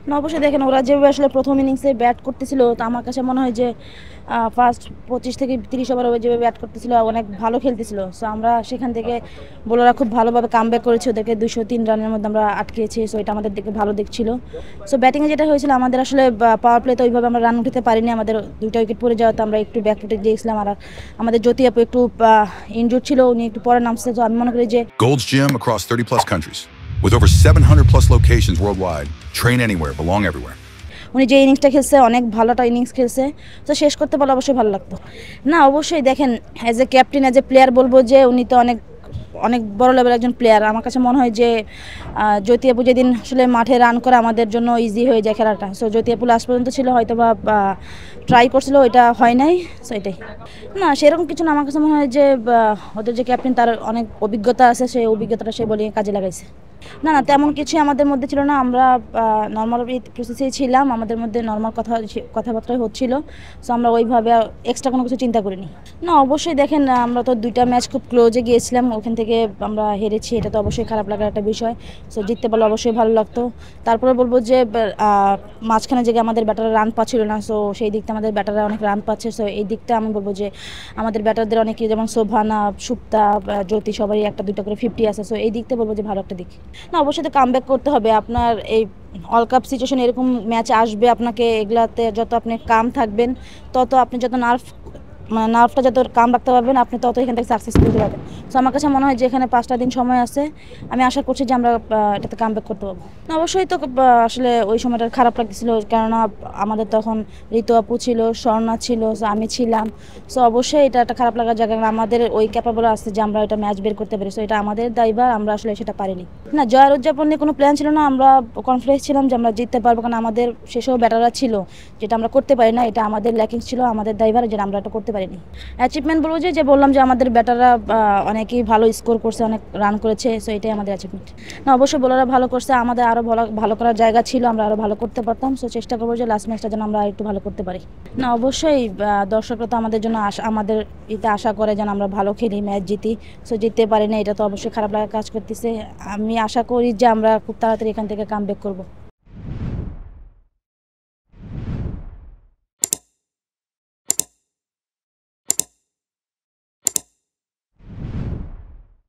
না অবশ্যই দেখেন ওরা যেভাবে আসলে প্রথম ইনিংসে ব্যাট করতেছিল, তো আমার কাছে মনে হয় যে ফার্স্ট 25 থেকে 30 ওভার যেভাবে ব্যাট করতেছিল অনেক ভালো খেলতেছিল। সো আমরা সেখান থেকে বোলাররা খুব ভালোভাবে কামব্যাক করেছে, ওদেরকে 203 রানের মধ্যে আমরা আটকেছি। সো এটা আমাদের দিকে ভালো দিক ছিল। সো ব্যাটিংয়ে যেটা হয়েছিল, আমাদের আসলে পাওয়ার প্লেতে ওইভাবে আমরা রান উঠাতে পারিনি। আমাদের 2টা উইকেট পড়ে যাওয়াতে আমরা একটু ব্যাকফুটে দিয়েছিলাম। আর আমাদের জ্যোতি আপু একটু ইনজুর ছিল, উনি একটু পরে নামছে। তো আমি মনে করি যে Gold's Gym across 30 plus countries. With over 700 plus locations worldwide, train anywhere, belong everywhere. উনি যে ইনিংসটা খেলছে অনেক ভালোটা ইনিংস খেলছে। তো শেষ করতে পারলে অবশ্যই ভালো লাগতো। না অবশ্যই দেখেন, as a captain, as a player বলবো যে উনি তো অনেক অনেক বড় লেভেলের একজন প্লেয়ার। আমার কাছে মনে হয় যে জ্যোতি আপু যেদিন আসলে মাঠে রান করে আমাদের জন্য ইজি হয়ে যায় খেলাটা। সো জ্যোতি আপু লাস্ট পর্যন্ত ছিল, হয়তো বা ট্রাই করছিল, ওইটা হয় নাই। সো এটাই। না সেরকম কিছু না, আমার কাছে মনে হয় যে ওদের যে ক্যাপ্টেন তার অনেক অভিজ্ঞতা আছে, সেই অভিজ্ঞতাটা সে বলে কাজে লাগাইছে। না না তেমন কিছু আমাদের মধ্যে ছিল না। আমরা নর্মাল প্রসেসেই ছিলাম, আমাদের মধ্যে নর্মাল কথাবার্তাই হচ্ছিল। সো আমরা ওইভাবে এক্সট্রা কোনো কিছু চিন্তা করিনি। না অবশ্যই দেখেন, আমরা তো 2টা ম্যাচ খুব ক্লোজে গিয়েছিলাম, ওখান থেকে আমরা হেরেছি, এটা তো অবশ্যই খারাপ লাগার একটা বিষয়। সো জিততে পারলে অবশ্যই ভালো লাগতো। তারপরে বলবো যে মাঝখানে যে আমাদের ব্যাটাররা রান পাচ্ছিল না, সো সেই দিকটা আমাদের ব্যাটাররা অনেক রান পাচ্ছে। সো এই দিকটা আমি বলবো যে আমাদের ব্যাটারদের অনেকে, যেমন শোভানা, সুপ্তা, জ্যোতি, সবারই 1-2টা করে 50 আছে। সো এই দিকটা বলবো যে ভালো একটা দিক। না অবশ্যই তো কামব্যাক করতে হবে। আপনার এই অল কাপ সিচুয়েশন এরকম ম্যাচ আসবে, আপনাকে এগুলাতে যত আপনি কাম থাকবেন, তত আপনি যত নার্ভটা যত কাম রাখতে পারবেন, আপনি তত এখান থেকে সাকসেসফুল হতে পারবেন। সো আমার কাছে মনে হয় যে এখানে 5টা দিন সময় আছে, আমি আশা করছি যে আমরা এটাতে কামব্যাক করতে পারবো। না অবশ্যই তো আসলে ওই সময়টা খারাপ লাগতেছিল, কেননা আমাদের তখন ঋতু আপু ছিল, স্বর্ণা ছিল, সো আমি ছিলাম। সো অবশ্যই এটা একটা খারাপ লাগার জায়গা, আমাদের ওই ক্যাপাবল আছে যে আমরা এটা ম্যাচ বের করতে পারি। সো এটা আমাদের দায়ভার, আমরা আসলে সেটা পারিনি। না জয়ের উদযাপন নিয়ে কোনো প্ল্যান ছিল না, আমরা কনফিডেন্স ছিলাম যে আমরা জিততে পারবো, কারণ আমাদের সেসব ব্যাটাররা ছিল যেটা আমরা করতে পারি না। এটা আমাদের ল্যাকিংস ছিল, আমাদের দায়ভার, যেটা আমরা এটা করতে পারিনি। অ্যাচিভমেন্ট বলবো যে বললাম যে আমাদের ব্যাটাররা অনেকেই ভালো স্কোর করছে, অনেক রান করেছে। সো এটাই আমাদের অ্যাচিভমেন্ট। না অবশ্যই বোলাররা ভালো করছে, আমাদের আরও ভালো ভালো করার জায়গা ছিল, আমরা আরও ভালো করতে পারতাম। সো চেষ্টা করবো যে লাস্ট ম্যাচটা যেন আমরা একটু ভালো করতে পারি। না অবশ্যই দর্শকরা তো আমাদের জন্য আমাদের আশা করে যেন আমরা ভালো খেলি, ম্যাচ জিতি। সো জিততে পারি না, এটা তো অবশ্যই খারাপ লাগা কাজ করতেছে। আমি আশা করি যে আমরা খুব তাড়াতাড়ি এখান থেকে কামব্যাক করবো।